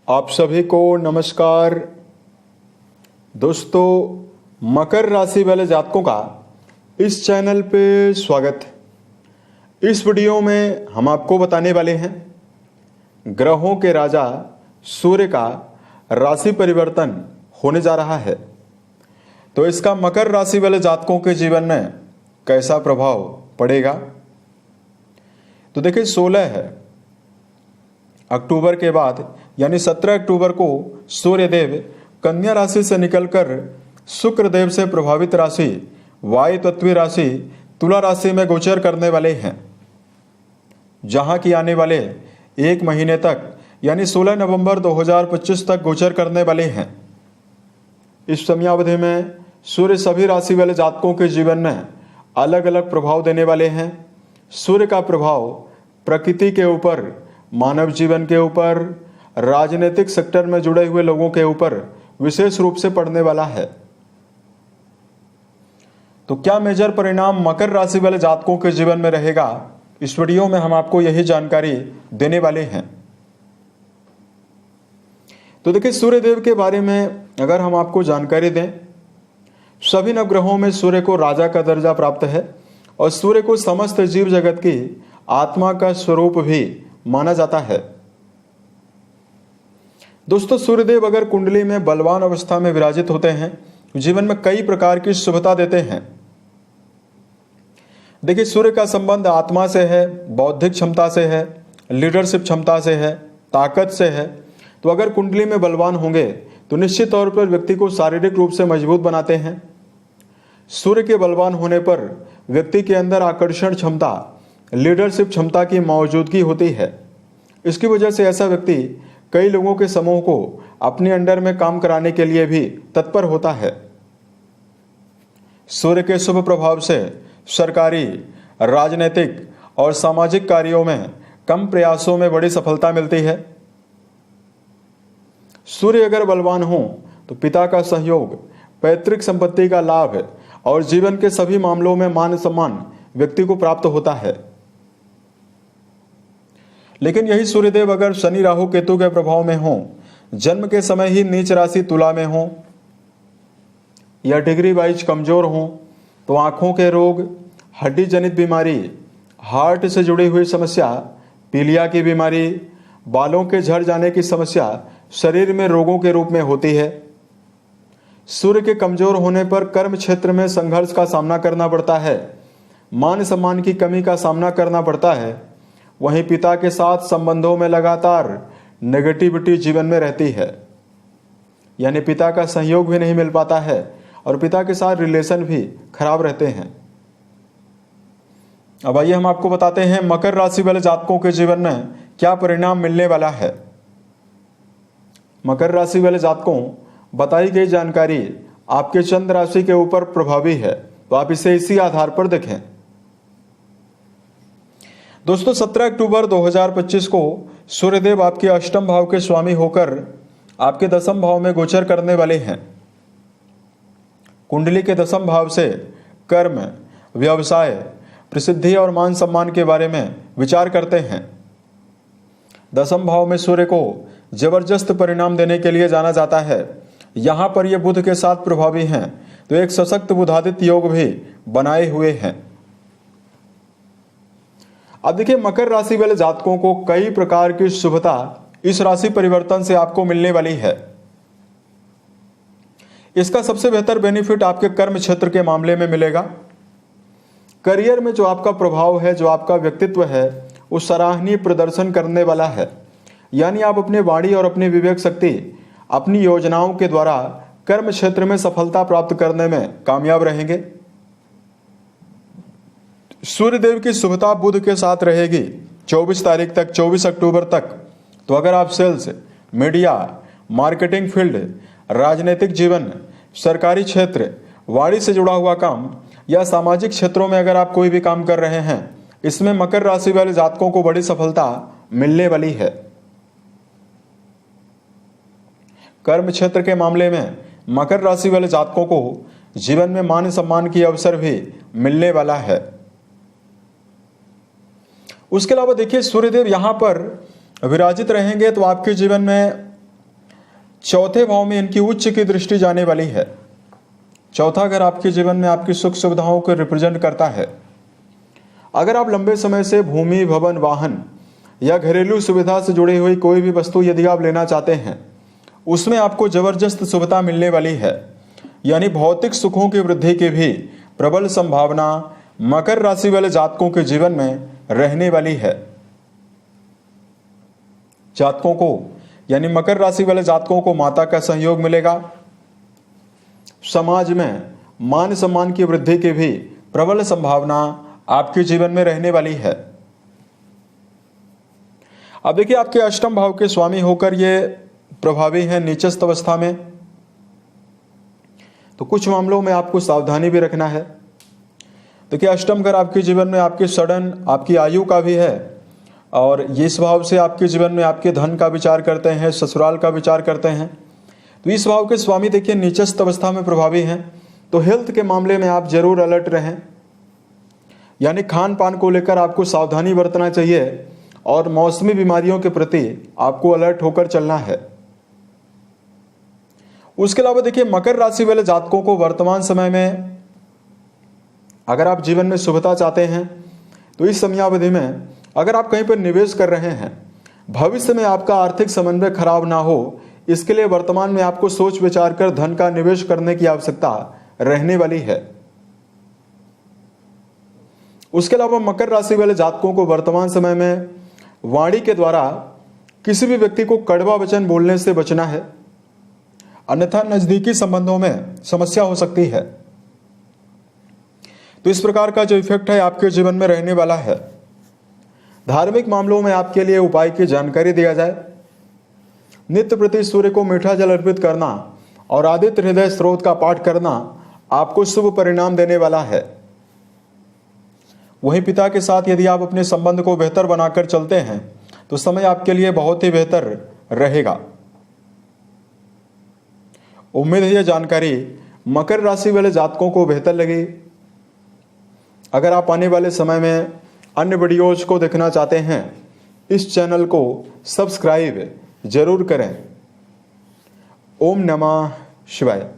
आप सभी को नमस्कार। दोस्तों, मकर राशि वाले जातकों का इस चैनल पे स्वागत है। इस वीडियो में हम आपको बताने वाले हैं ग्रहों के राजा सूर्य का राशि परिवर्तन होने जा रहा है, तो इसका मकर राशि वाले जातकों के जीवन में कैसा प्रभाव पड़ेगा। तो देखिए, 16 अक्टूबर के बाद यानी 17 अक्टूबर को सूर्यदेव कन्या राशि से निकलकर शुक्र देव से प्रभावित राशि वायु तत्वीय राशि तुला राशि में गोचर करने वाले हैं, जहां की आने वाले एक महीने तक यानी 16 नवंबर 2025 तक गोचर करने वाले हैं। इस समयावधि में सूर्य सभी राशि वाले जातकों के जीवन में अलग अलग प्रभाव देने वाले हैं। सूर्य का प्रभाव प्रकृति के ऊपर, मानव जीवन के ऊपर, राजनीतिक सेक्टर में जुड़े हुए लोगों के ऊपर विशेष रूप से पड़ने वाला है। तो क्या मेजर परिणाम मकर राशि वाले जातकों के जीवन में रहेगा, इस वीडियो में हम आपको यही जानकारी देने वाले हैं। तो देखिए, सूर्यदेव के बारे में अगर हम आपको जानकारी दें, सभी नवग्रहों में सूर्य को राजा का दर्जा प्राप्त है और सूर्य को समस्त जीव जगत की आत्मा का स्वरूप भी माना जाता है। दोस्तों, सूर्यदेव अगर कुंडली में बलवान अवस्था में विराजित होते हैं, जीवन में कई प्रकार की शुभता देते हैं। देखिए, सूर्य का संबंध आत्मा से है, बौद्धिक क्षमता से है, लीडरशिप क्षमता से है, ताकत से है। तो अगर कुंडली में बलवान होंगे तो निश्चित तौर पर व्यक्ति को शारीरिक रूप से मजबूत बनाते हैं। सूर्य के बलवान होने पर व्यक्ति के अंदर आकर्षण क्षमता, लीडरशिप क्षमता की मौजूदगी होती है। इसकी वजह से ऐसा व्यक्ति कई लोगों के समूह को अपने अंडर में काम कराने के लिए भी तत्पर होता है। सूर्य के शुभ प्रभाव से सरकारी, राजनीतिक और सामाजिक कार्यों में कम प्रयासों में बड़ी सफलता मिलती है। सूर्य अगर बलवान हो तो पिता का सहयोग, पैतृक संपत्ति का लाभ और जीवन के सभी मामलों में मान सम्मान व्यक्ति को प्राप्त होता है। लेकिन यही सूर्यदेव अगर शनि राहु केतु के प्रभाव में हो, जन्म के समय ही नीच राशि तुला में हो या डिग्री वाइज कमजोर हो, तो आंखों के रोग, हड्डी जनित बीमारी, हार्ट से जुड़ी हुई समस्या, पीलिया की बीमारी, बालों के झड़ जाने की समस्या शरीर में रोगों के रूप में होती है। सूर्य के कमजोर होने पर कर्म क्षेत्र में संघर्ष का सामना करना पड़ता है, मान सम्मान की कमी का सामना करना पड़ता है। वहीं पिता के साथ संबंधों में लगातार नेगेटिविटी जीवन में रहती है, यानी पिता का सहयोग भी नहीं मिल पाता है और पिता के साथ रिलेशन भी खराब रहते हैं। अब आइए हम आपको बताते हैं मकर राशि वाले जातकों के जीवन में क्या परिणाम मिलने वाला है। मकर राशि वाले जातकों, बताई गई जानकारी आपके चंद्र राशि के ऊपर प्रभावी है, तो आप इसे इसी आधार पर देखें। दोस्तों, 17 अक्टूबर 2025 को सूर्यदेव आपके अष्टम भाव के स्वामी होकर आपके दसम भाव में गोचर करने वाले हैं। कुंडली के दसम भाव से कर्म, व्यवसाय, प्रसिद्धि और मान सम्मान के बारे में विचार करते हैं। दसम भाव में सूर्य को जबरदस्त परिणाम देने के लिए जाना जाता है। यहां पर यह बुध के साथ प्रभावी हैं, तो एक सशक्त बुधादित्य योग भी बनाए हुए हैं। अब देखिए, मकर राशि वाले जातकों को कई प्रकार की शुभता इस राशि परिवर्तन से आपको मिलने वाली है। इसका सबसे बेहतर बेनिफिट आपके कर्म क्षेत्र के मामले में मिलेगा। करियर में जो आपका प्रभाव है, जो आपका व्यक्तित्व है, वो सराहनीय प्रदर्शन करने वाला है। यानी आप अपने वाणी और अपनी विवेक शक्ति, अपनी योजनाओं के द्वारा कर्म क्षेत्र में सफलता प्राप्त करने में कामयाब रहेंगे। सूर्यदेव की शुभता बुध के साथ रहेगी 24 तारीख तक, 24 अक्टूबर तक। तो अगर आप सेल्स, मीडिया, मार्केटिंग फील्ड, राजनीतिक जीवन, सरकारी क्षेत्र, वाणी से जुड़ा हुआ काम या सामाजिक क्षेत्रों में अगर आप कोई भी काम कर रहे हैं, इसमें मकर राशि वाले जातकों को बड़ी सफलता मिलने वाली है। कर्म क्षेत्र के मामले में मकर राशि वाले जातकों को जीवन में मान सम्मान की अवसर भी मिलने वाला है। उसके अलावा देखिए, सूर्यदेव यहां पर विराजित रहेंगे तो आपके जीवन में चौथे भाव में इनकी उच्च की दृष्टि जाने वाली है। चौथा घर आपके जीवन में आपकी सुख सुविधाओं को रिप्रेजेंट करता है। अगर आप लंबे समय से भूमि, भवन, वाहन या घरेलू सुविधा से जुड़ी हुई कोई भी वस्तु यदि आप लेना चाहते हैं, उसमें आपको जबरदस्त सुविधा मिलने वाली है। यानी भौतिक सुखों की वृद्धि की भी प्रबल संभावना मकर राशि वाले जातकों के जीवन में रहने वाली है। जातकों को यानी मकर राशि वाले जातकों को माता का सहयोग मिलेगा। समाज में मान सम्मान की वृद्धि की भी प्रबल संभावना आपके जीवन में रहने वाली है। अब देखिए, आपके अष्टम भाव के स्वामी होकर ये प्रभावी हैं नीचस्थ अवस्था में, तो कुछ मामलों में आपको सावधानी भी रखना है। देखिए, अष्टम घर आपके जीवन में आपके सडन आपकी आयु का भी है, और ये इस भाव से आपके जीवन में आपके धन का विचार करते हैं, ससुराल का विचार करते हैं। तो इस भाव के स्वामी देखिए नीचस्थ अवस्था में प्रभावी हैं, तो हेल्थ के मामले में आप जरूर अलर्ट रहें। यानी खान पान को लेकर आपको सावधानी बरतना चाहिए और मौसमी बीमारियों के प्रति आपको अलर्ट होकर चलना है। उसके अलावा देखिए, मकर राशि वाले जातकों को वर्तमान समय में अगर आप जीवन में शुभता चाहते हैं तो इस समयावधि में अगर आप कहीं पर निवेश कर रहे हैं, भविष्य में आपका आर्थिक समन्वय खराब ना हो, इसके लिए वर्तमान में आपको सोच विचार कर धन का निवेश करने की आवश्यकता रहने वाली है। उसके अलावा मकर राशि वाले जातकों को वर्तमान समय में वाणी के द्वारा किसी भी व्यक्ति को कड़वा वचन बोलने से बचना है, अन्यथा नजदीकी संबंधों में समस्या हो सकती है। तो इस प्रकार का जो इफेक्ट है आपके जीवन में रहने वाला है। धार्मिक मामलों में आपके लिए उपाय की जानकारी दिया जाए। नित्य प्रति सूर्य को मीठा जल अर्पित करना और आदित्य हृदय स्रोत का पाठ करना आपको शुभ परिणाम देने वाला है। वहीं पिता के साथ यदि आप अपने संबंध को बेहतर बनाकर चलते हैं तो समय आपके लिए बहुत ही बेहतर रहेगा। उम्मीद है यह जानकारी मकर राशि वाले जातकों को बेहतर लगी। अगर आप आने वाले समय में अन्य वीडियोज को देखना चाहते हैं, इस चैनल को सब्सक्राइब जरूर करें। ओम नमः शिवाय।